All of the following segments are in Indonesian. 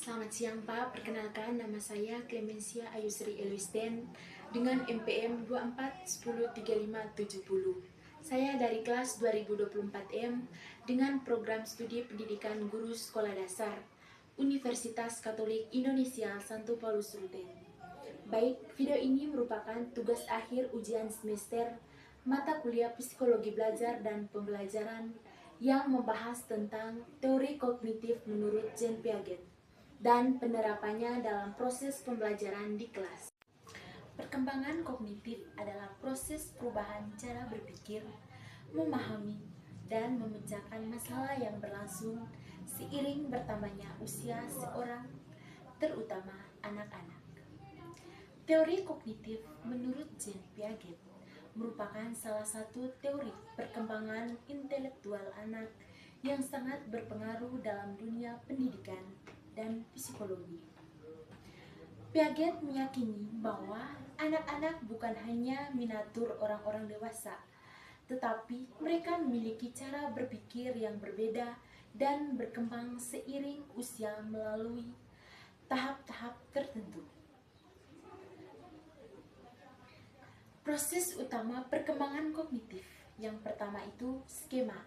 Selamat siang Pak, perkenalkan nama saya Clemencia Ayusri Eluisten dengan MPM 24103570. Saya dari kelas 2024M dengan program studi pendidikan guru sekolah dasar Universitas Katolik Indonesia Santo Paulus Ruten. Baik, video ini merupakan tugas akhir ujian semester mata kuliah psikologi belajar dan pembelajaran yang membahas tentang teori kognitif menurut Jean Piaget dan penerapannya dalam proses pembelajaran di kelas. Perkembangan kognitif adalah proses perubahan cara berpikir, memahami, dan memecahkan masalah yang berlangsung seiring bertambahnya usia seorang, terutama anak-anak. Teori kognitif menurut Jean Piaget merupakan salah satu teori perkembangan intelektual anak yang sangat berpengaruh dalam dunia pendidikan dan psikologi. Piaget meyakini bahwa anak-anak bukan hanya miniatur orang-orang dewasa, tetapi mereka memiliki cara berpikir yang berbeda dan berkembang seiring usia melalui tahap-tahap tertentu. Proses utama perkembangan kognitif yang pertama itu skema,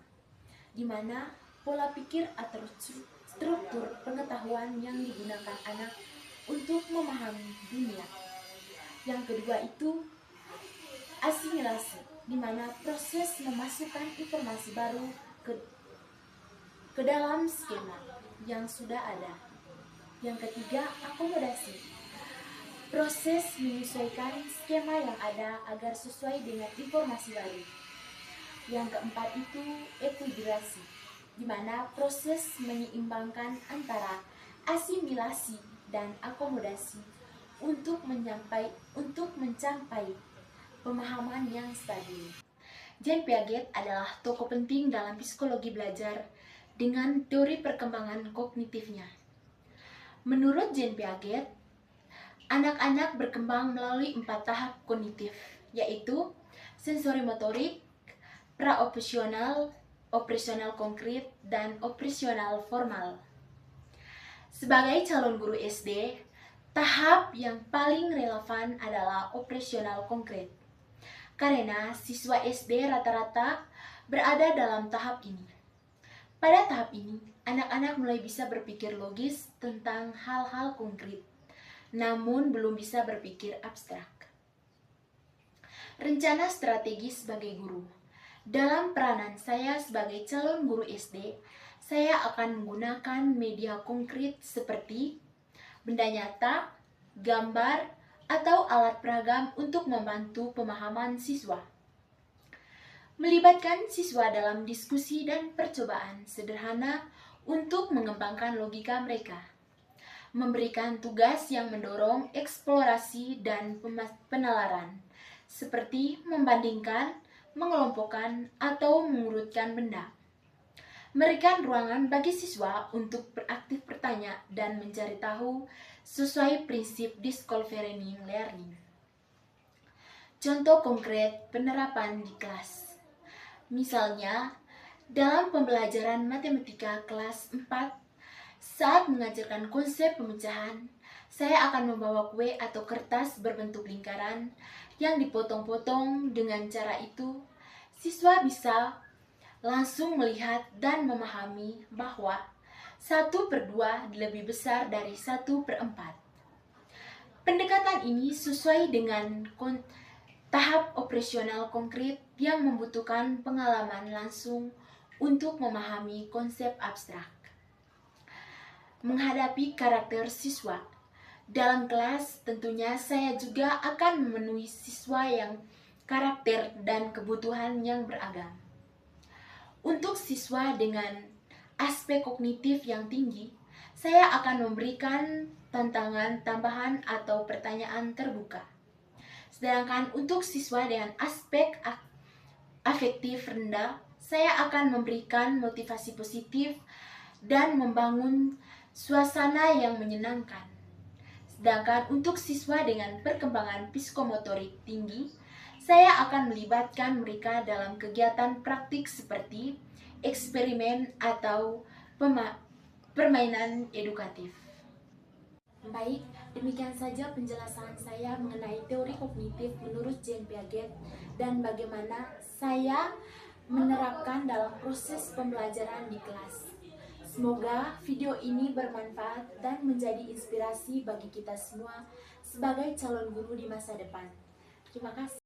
di mana pola pikir atau struktur pengetahuan yang digunakan anak untuk memahami dunia. Yang kedua itu asimilasi, di mana proses memasukkan informasi baru ke dalam skema yang sudah ada. Yang ketiga, akomodasi, proses menyesuaikan skema yang ada agar sesuai dengan informasi baru. Yang keempat itu ekuilibrasi, di mana proses menyeimbangkan antara asimilasi dan akomodasi untuk mencapai pemahaman yang stabil. Jean Piaget adalah tokoh penting dalam psikologi belajar dengan teori perkembangan kognitifnya. Menurut Jean Piaget, anak-anak berkembang melalui 4 tahap kognitif, yaitu sensorimotorik, pra-operasional, operasional konkret, dan operasional formal. Sebagai calon guru SD, tahap yang paling relevan adalah operasional konkret, karena siswa SD rata-rata berada dalam tahap ini. Pada tahap ini, anak-anak mulai bisa berpikir logis tentang hal-hal konkret, namun belum bisa berpikir abstrak. Rencana strategis sebagai guru. Dalam peranan saya sebagai calon guru SD, saya akan menggunakan media konkret seperti benda nyata, gambar, atau alat peragam untuk membantu pemahaman siswa. Melibatkan siswa dalam diskusi dan percobaan sederhana untuk mengembangkan logika mereka. Memberikan tugas yang mendorong eksplorasi dan penalaran, seperti membandingkan, mengelompokkan, atau mengurutkan benda. Memberikan ruangan bagi siswa untuk beraktif bertanya dan mencari tahu sesuai prinsip discovery learning. Contoh konkret penerapan di kelas. Misalnya, dalam pembelajaran matematika kelas 4, saat mengajarkan konsep pemecahan, saya akan membawa kue atau kertas berbentuk lingkaran yang dipotong-potong. Dengan cara itu, siswa bisa langsung melihat dan memahami bahwa 1/2 lebih besar dari 1/4. Pendekatan ini sesuai dengan tahap operasional konkret yang membutuhkan pengalaman langsung untuk memahami konsep abstrak. Menghadapi karakter siswa. Dalam kelas, tentunya saya juga akan memenuhi siswa yang karakter dan kebutuhan yang beragam. Untuk siswa dengan aspek kognitif yang tinggi, saya akan memberikan tantangan tambahan atau pertanyaan terbuka. Sedangkan untuk siswa dengan aspek afektif rendah, saya akan memberikan motivasi positif dan membangun suasana yang menyenangkan. Sedangkan untuk siswa dengan perkembangan psikomotorik tinggi, saya akan melibatkan mereka dalam kegiatan praktik seperti eksperimen atau permainan edukatif. Baik, demikian saja penjelasan saya mengenai teori kognitif menurut Jean Piaget dan bagaimana saya menerapkan dalam proses pembelajaran di kelas. Semoga video ini bermanfaat dan menjadi inspirasi bagi kita semua sebagai calon guru di masa depan. Terima kasih.